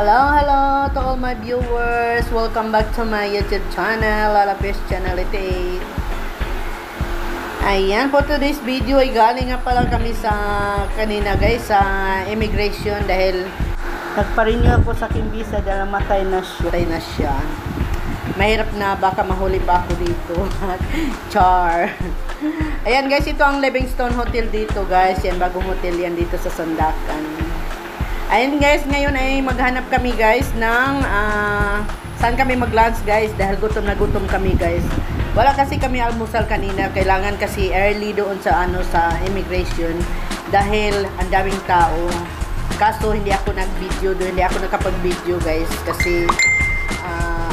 Hello to all my viewers. Welcome back to my YouTube channel, Lalapis Channel 88. Ayan, for today's video ay galing nga pala kami sa kanina guys sa immigration dahil nagpa-renew ako sa aking visa dahil matay na siya. Mahirap na, baka mahuli pa ako dito. Char. Ayan guys, ito ang Livingstone Hotel dito guys. Yan, bagong hotel yan dito sa Sandakan. Ayun guys, ngayon ay maghanap kami guys ng saan kami mag-lunch guys dahil gutom na gutom kami guys. Wala kasi kami almusal kanina, kailangan kasi early doon sa sa immigration dahil ang daming tao. Kaso hindi ako nag-video doon, hindi ako nakapag-video guys kasi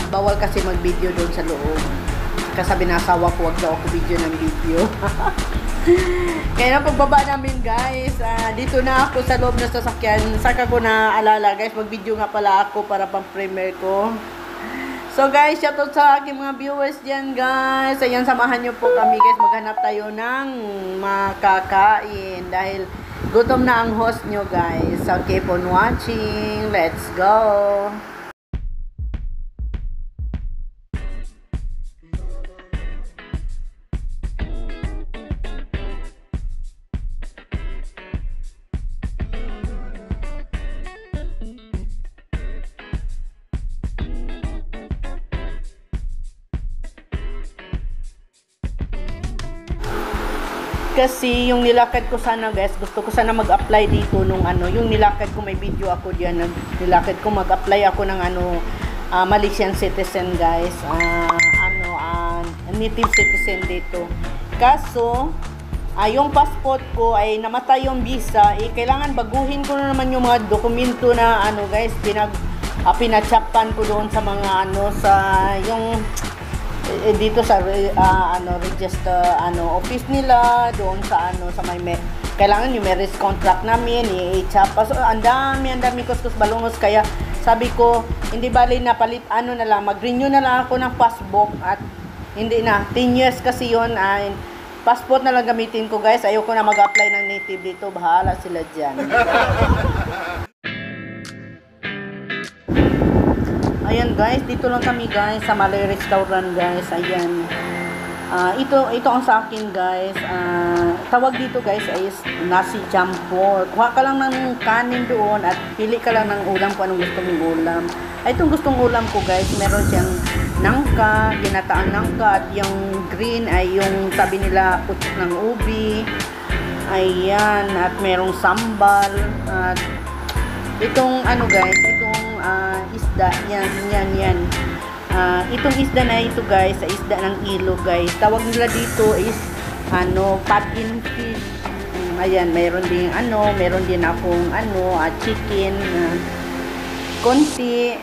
bawal kasi mag-video doon sa loob. Kasabi na asawa ko, wag daw ako video ng video. Kaya na pagbaba namin guys, dito na ako sa loob ng sasakyan. Saka ko na alala guys, mag-video nga pala ako para pang-premiere ko. So guys, shoutout sa aking mga viewers dyan guys. Ayan, samahan nyo po kami guys. Maghanap tayo ng makakain dahil gutom na ang host nyo guys. So keep on watching. Let's go! Kasi yung nilakad ko sana guys, gusto ko sana mag-apply dito nung yung nilakad ko, may video ako diyan, nilakad ko mag-apply ako ng Malaysian citizen guys, native citizen dito. Kaso yung passport ko ay namatay yung visa, kailangan baguhin ko na naman yung mga dokumento na guys, pinachappan ko doon sa mga sa yung dito sa register office nila doon sa sa may kailangan yung marriage contract namin i-chapa. So ang dami kuskus balungos, kaya sabi ko hindi bali na palit na lang, mag-renew na lang ako ng passport at hindi na 10 years kasi yon, passport na lang gamitin ko guys. Ayoko na mag-apply ng native dito, bahala sila diyan. Ayan guys, dito lang kami guys sa Malay Restaurant guys. Ayan. Ito ang sa akin guys. Tawag dito guys is nasi jampo. Kuha ka lang ng kanin doon at pili ka lang ng ulam kung anong gusto mong ulam. Itong gustong ulam ko guys, meron siyang nangka, ginataang nangka, at yung green ay yung sabi nila putik ng ubi. Ayan, at merong sambal. At itong guys, itong isda, yan. Itong isda na ito guys, sa isda ng ilog guys. Tawag nila dito is pumpkin fish. Ayan, meron din meron din akong chicken, konti,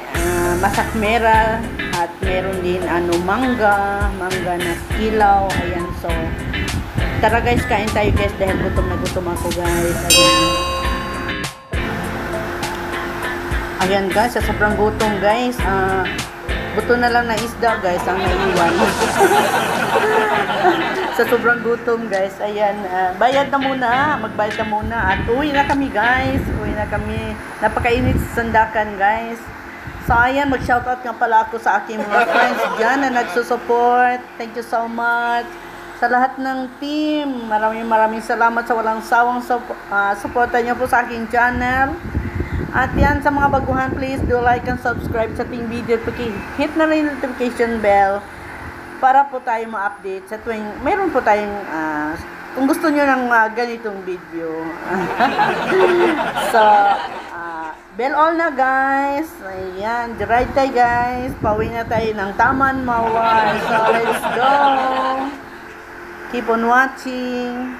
masak mera, at meron din mangga na kilaw. Ayan, so tara guys, kain tayo guys dahil gutom na gutom ako guys. Ayan guys, sa sobrang gutom guys, buto na lang na isda guys ang naiwan. Sa sobrang gutom guys, ayan, bayad na muna, magbayad na muna at uwi na kami guys, napakainit sa Sandakan guys. So ayan, mag-shoutout nga pala ako sa aking mga friends dyan na nagsusupport. Thank you so much sa lahat ng team. Maraming salamat sa walang sawang supportan nyo po sa aking channel. At yan, sa mga baguhan, please do like and subscribe sa ating video. Hit na rin yung notification bell para po tayo ma-update sa tuwing mayroon po tayong kung gusto nyo ng ganitong video. So bell all na guys. Ayan, right tayo guys, pauwi na tayo ng Taman Mawar. So let's go, keep on watching.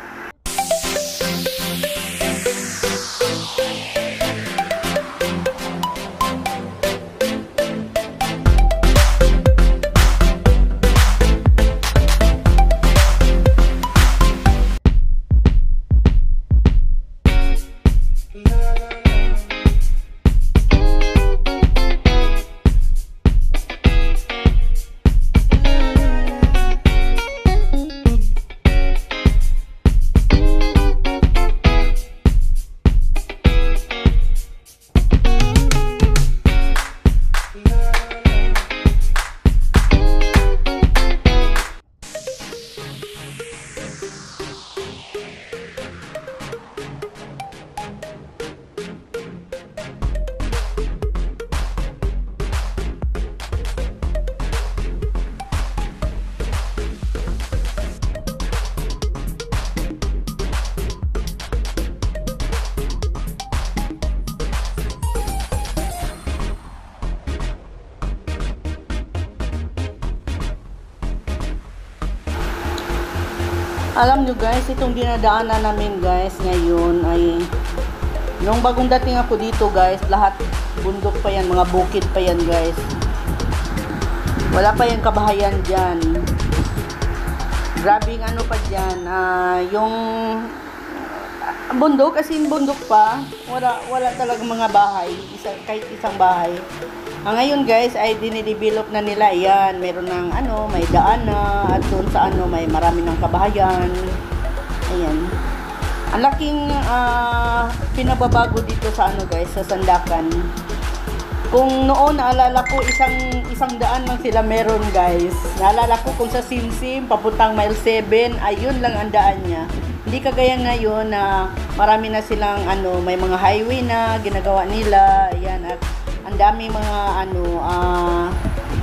Alam nyo guys, itong dinadaanan namin guys ngayon ay nung bagong dating ako dito guys, lahat bundok pa yan, mga bukid pa yan guys. Wala pa yung kabahayan dyan. Grabing ano pa dyan, yung bundok, kasi bundok pa, wala talagang mga bahay, kahit isang bahay. Ngayon guys ay dinidevelop na nila yan, meron ng ano, may daan na, at doon sa ano may marami ng kabahayan. Ayan. Ang laking pinababago dito sa ano guys, sa Sandakan. Kung noon naalala ko isang daan lang sila meron guys. Naalala ko kung sa Simsim papuntang mile 7, ayun lang ang daan niya. Hindi kagaya ngayon na marami na silang ano, may mga highway na ginagawa nila. Ayan, at ang dami mga ano,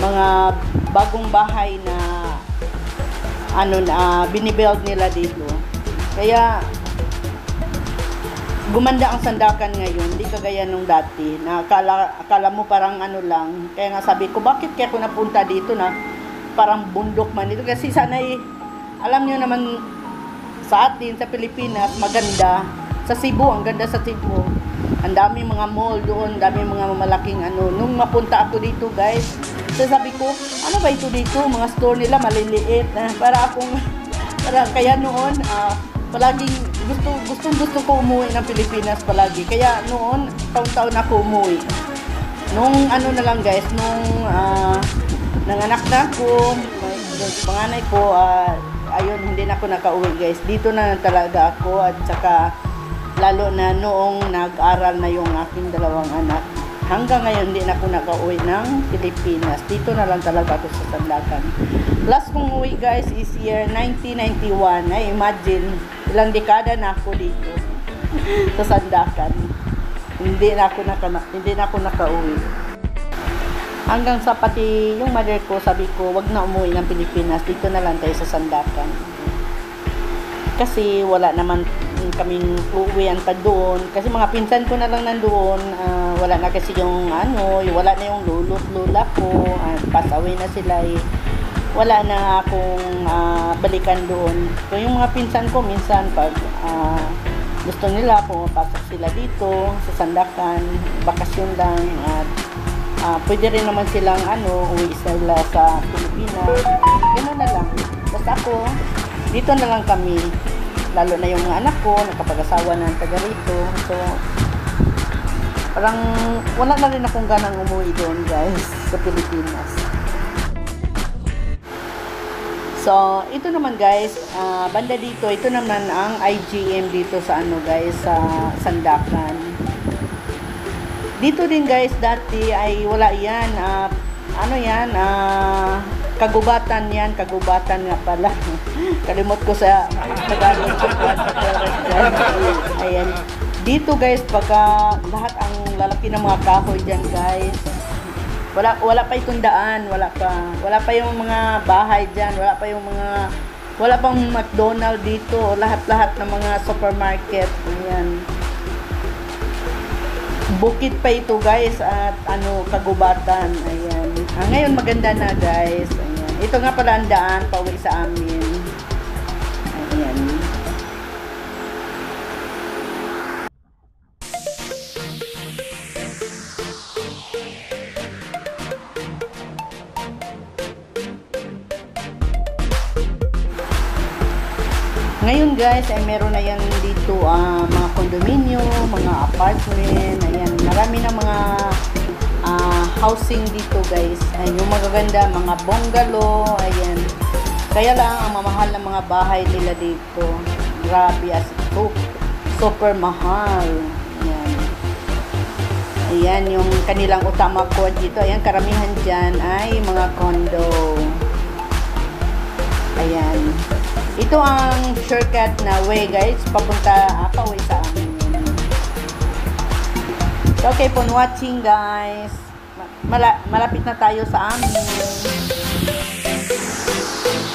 mga bagong bahay na ano na binibuild nila dito. Kaya gumanda ang Sandakan ngayon, hindi kagaya nung dati na akala mo parang ano lang. Kaya nga sabi ko, bakit kaya ako napunta dito na parang bundok man dito? Kasi sana'y, alam nyo naman sa atin, sa Pilipinas, maganda. Sa Cebu, ang ganda sa Cebu. Ang daming mga mall doon, daming mga malaking ano. Nung mapunta ako dito guys, sabi ko, ano ba ito dito? Mga store nila maliliit. Kaya noon, palaging gusto ko umuwi ng Pilipinas palagi. Kaya noon, taon-taon ako umuwi. Nung ano na lang guys, nung nanganak na ako, panganay ko, ayun, hindi na ako nakauwi guys. Dito na talaga ako, at saka lalo na noong nag-aral na yung aking dalawang anak. Hanggang ngayon, hindi na ako nakauwi ng Pilipinas. Dito na lang talaga ako sa Sandakan. Last kong uwi guys is year 1991. Ay, imagine, ilang dekada na ako dito sa Sandakan. Hindi na ako nakauwi. Hanggang sa pati yung mother ko, sabi ko, wag na umuwi ng Pilipinas. Dito na lang tayo sa Sandakan. Kasi wala naman kaming uuwian pa doon. Kasi mga pinsan ko na lang nandoon. Wala na kasi yung ano, wala na yung lula ko. Pass away na sila eh. Wala na akong balikan doon. So yung mga pinsan ko, minsan pag gusto nila, pumapasok sila dito sa Sandakan, bakasyon lang, at pwede rin naman silang uwi sila sa Pilipinas. Gano'n na lang. Basta ako, dito na lang kami. Lalo na yung mga anak ko, nakapag-asawa na taga rito. So, parang wala na rin akong ganang umuwi doon guys, sa Pilipinas. So, ito naman guys, banda dito, ito naman ang IGM dito sa guys, sa Sandakan. Dito din guys, dati ay wala yan, kagubatan yan, kagubatan nga pala. Kalimot ko sa Tagalog. Ayan. Dito guys, pagka lahat ang lalaki ng mga kahoy dyan guys, wala pa itong daan, wala pa yung mga bahay dyan, wala pang McDonald's dito, lahat ng mga supermarket. Ayan. Bukid pa ito guys, at kagubatan. Ayan. Ngayon maganda na guys. Ayan. Ito nga pala ang daan pauwi sa amin. Ayan. Ngayon guys ay meron na yan dito mga condominium, mga apartment. Ayan, marami na mga housing dito guys. Ayan, yung magaganda, mga bungalow. Ayan. Kaya lang ang mamahal ng mga bahay nila dito. Grabe, as super mahal. Ayan. Ayan yung kanilang utama ko dito. Ayan, karamihan dyan ay mga condo. Ayan. Ito ang shortcut na way guys, papunta pauwi sa amin. So, okay po watching guys. Malapit na tayo sa amin.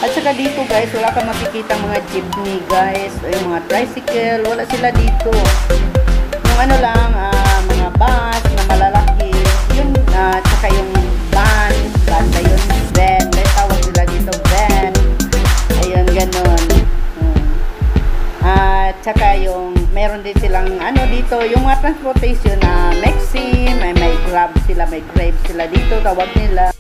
At saka dito guys, wala kang makikita mga jeepney guys, yung mga tricycle, wala sila dito. Yung lang, mga bus na malalaki, yun, at saka yung van na yun, van, may tawag sila dito, van. Ayun, ganon. At saka yung, meron din silang, ano dito, yung mga transportation na Maxim, may Grab sila, may Grab sila dito, tawag nila.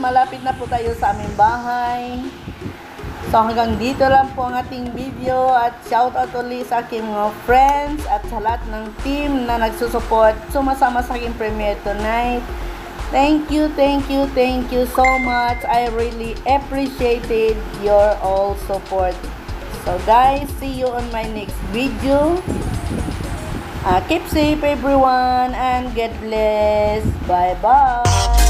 Malapit na po tayo sa aming bahay. So hanggang dito lang po ang ating video at shout out ulit sa aking mga friends at sa lahat ng team na nagsusupport sumasama sa aking premiere tonight. Thank you so much. I really appreciated your all support. So guys, see you on my next video. Keep safe everyone and God bless. Bye bye.